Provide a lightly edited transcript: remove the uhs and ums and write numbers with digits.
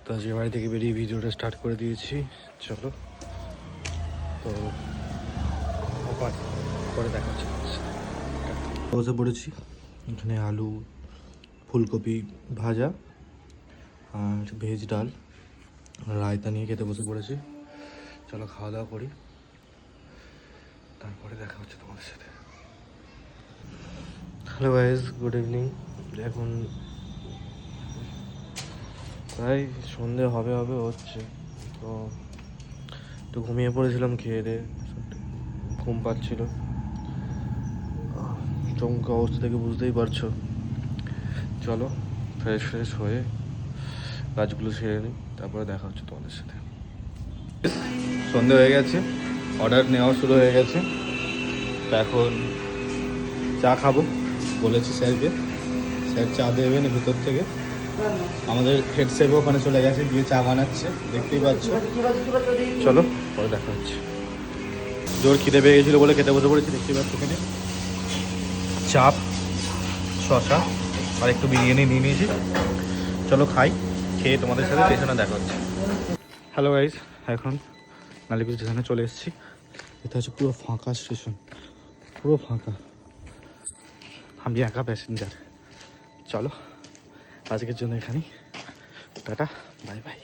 তো আজকে বাড়ি থেকে বেরিয়ে ভিডিওটা স্টার্ট করে দিয়েছি। চলো তো পরে দেখা হচ্ছে। বসে পড়েছি, এখানে আলু ফুলকপি ভাজা আর ভেজ ডাল রায়তা নিয়ে খেতে বসে পড়েছি। চলো খাওয়া দাওয়া করি, তারপরে দেখা হচ্ছে তোমাদের সাথে। Hello guys, good evening. এখন প্রায় সন্ধে হবে হচ্ছে। তো একটু ঘুমিয়ে পড়েছিলাম, খেয়ে দিয়ে ঘুম পাচ্ছিল। চমকা অবস্থা থেকে বুঝতেই পারছো। চলো ফ্রেশ হয়ে কাজগুলো সেরে নিই, তারপরে দেখা হচ্ছে তোমাদের সাথে। সন্ধে হয়ে গেছে, অর্ডার নেওয়া শুরু হয়ে গেছে। তো এখন চা খাবো বলেছি স্যারকে, স্যার চা দেবেন ভিতর থেকে। আমাদের হেড শেফ ওখানে চলে গেছে, গিয়ে চা বানাচ্ছে, দেখতেই পাচ্ছ। চলো পরে দেখা হচ্ছে। জোর খিদে পেয়ে গেছিলো বলে খেতে বসে পড়েছি, দেখতেই পাচ্ছ। এখানে চাপ, শসা আর একটু বিরিয়ানি নিয়ে নিয়েছি। চলো খাই, খেয়ে তোমাদের সাথে স্টেশনে দেখা হচ্ছে। হ্যালো গাইজ, এখন নালিপুর স্টেশনে চলে এসেছি। এটা হচ্ছে পুরো ফাঁকা স্টেশন, পুরো ফাঁকা। আমি একা প্যাসেঞ্জার। চলো আজকের জন্য এখানেই, টাটা, বাই বাই।